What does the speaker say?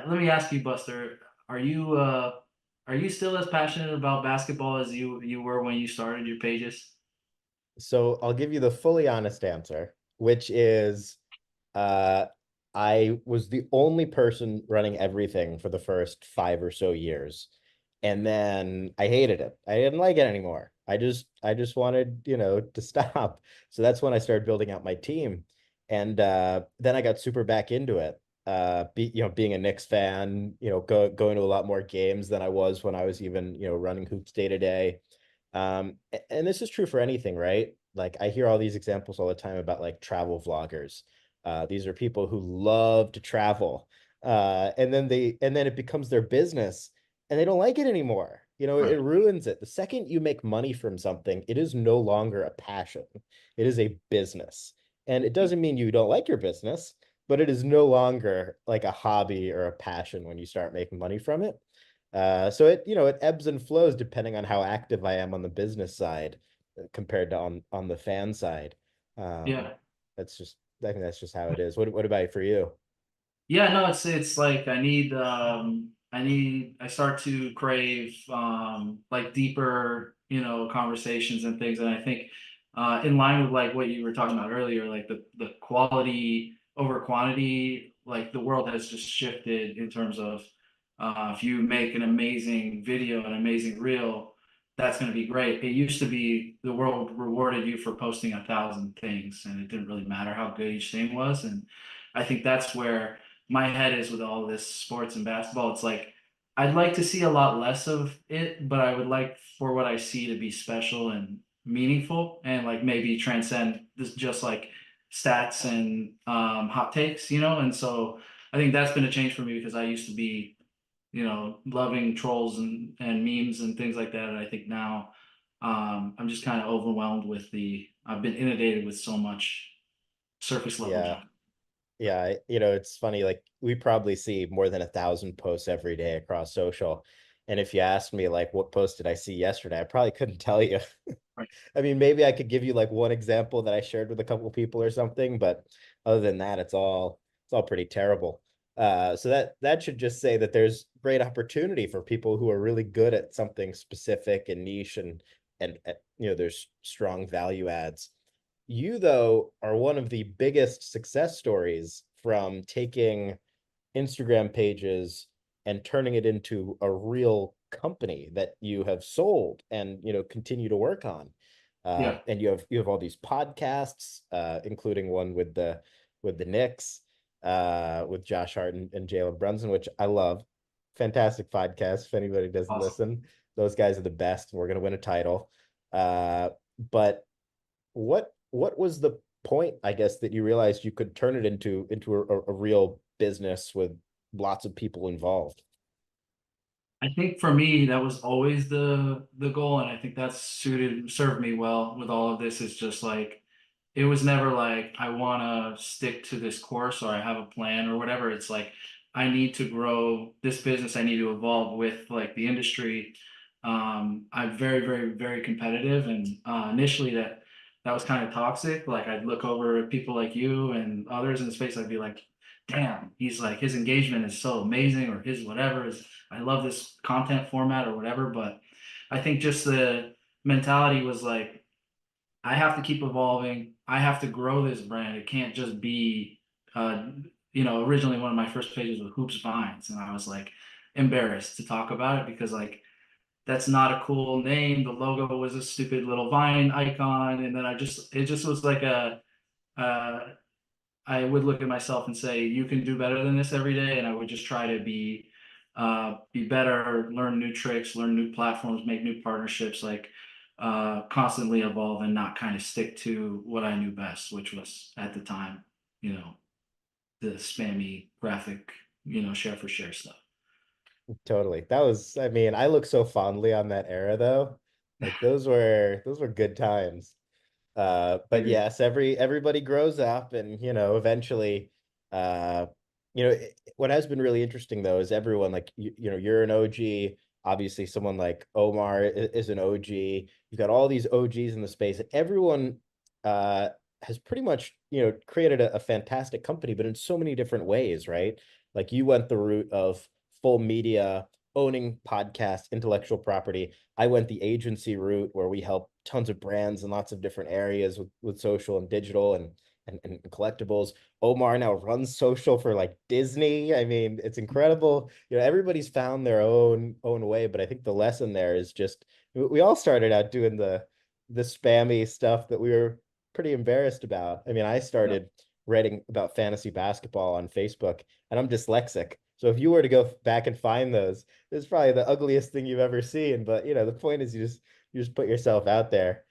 let me ask you, Buster, are you uh are you still as passionate about basketball as you were when you started your pages? So I'll give you the fully honest answer, which is uh, I was the only person running everything for the first 5 or so years. And then I hated it. I didn't like it anymore. I just wanted, to stop. So that's when I started building out my team. And then I got super back into it. Being a Knicks fan, going to a lot more games than I was when I was even, running hoops day to day. And this is true for anything, right? Like I hear all these examples all the time about like travel vloggers. These are people who love to travel. And then it becomes their business and they don't like it anymore. It Right. ruins it. The second you make money from something, it is no longer a passion. It is a business. And it doesn't mean you don't like your business, but it is no longer like a hobby or a passion when you start making money from it. So it ebbs and flows depending on how active I am on the business side compared to on the fan side. Um, Yeah. that's just I think that's just how it is. What about for you? Yeah, no, it's like I start to crave like deeper, conversations and things. And I think in line with like what you were talking about earlier, like the quality over quantity, like the world has just shifted in terms of if you make an amazing video, an amazing reel, that's going to be great. It used to be the world rewarded you for posting 1,000 things, and it didn't really matter how good each thing was. And I think that's where my head is with all this sports and basketball. It's like I'd like to see a lot less of it, but I would like for what I see to be special and meaningful and like maybe transcend this just like stats and hot takes, And so I think that's been a change for me because I used to be, loving trolls and memes and things like that. And I think now I'm just kind of overwhelmed with I've been inundated with so much surface level Yeah. junk. Yeah, it's funny, like we probably see more than 1,000 posts every day across social. And if you asked me like what post did I see yesterday, I probably couldn't tell you. Right. I mean, maybe I could give you like one example that I shared with a couple of people or something, but other than that, it's all pretty terrible. So that should just say that there's great opportunity for people who are really good at something specific and niche and there's strong value adds. You, though, are one of the biggest success stories from taking Instagram pages and turning it into a real company that you have sold and continue to work on. Yeah. And you have all these podcasts, including one with the Knicks, with Josh Hart and Jalen Brunson, which I love. Fantastic podcast. If anybody doesn't Awesome. listen, those guys are the best, and we're gonna win a title. But what was the point, I guess, that you realized you could turn it into a real business with lots of people involved? I think for me, that was always the goal, and I think that's served me well with all of this. Is just like it was never like I want to stick to this course or I have a plan or whatever. It's like I need to grow this business. I need to evolve with like the industry. I'm very, very, very competitive, and initially that was kind of toxic. Like I'd look over at people like you and others in the space. I'd be like, damn, he's like his engagement is so amazing, or his whatever is I love this content format or whatever. But I think just the mentality was like, I have to keep evolving. I have to grow this brand. It can't just be, originally one of my first pages was Hoops Vines. And I was like embarrassed to talk about it because like, that's not a cool name. The logo was a stupid little vine icon. And then it just was like uh, I would look at myself and say, you can do better than this every day. And I would just try to be better, learn new tricks, learn new platforms, make new partnerships, like constantly evolve and not kind of stick to what I knew best, which was at the time, you know, the spammy graphic, share for share stuff. Totally. That was, I mean, I look so fondly on that era though. Like those were good times. I But agree. yes, everybody grows up and eventually uh what has been really interesting though is everyone like you're an OG, obviously someone like Omar is an OG. You've got all these OGs in the space. Everyone uh has pretty much, created a fantastic company, but in so many different ways, right? Like you went the route of full media, owning podcasts, intellectual property. I went the agency route where we help tons of brands in lots of different areas with social and digital and collectibles. Omar now runs social for like Disney. I mean, it's incredible. Everybody's found their own way, but I think the lesson there is just we all started out doing the spammy stuff that we were pretty embarrassed about. I mean, I Yeah. started writing about fantasy basketball on Facebook, and I'm dyslexic. So if you were to go back and find those, it's probably the ugliest thing you've ever seen. But the point is you just put yourself out there.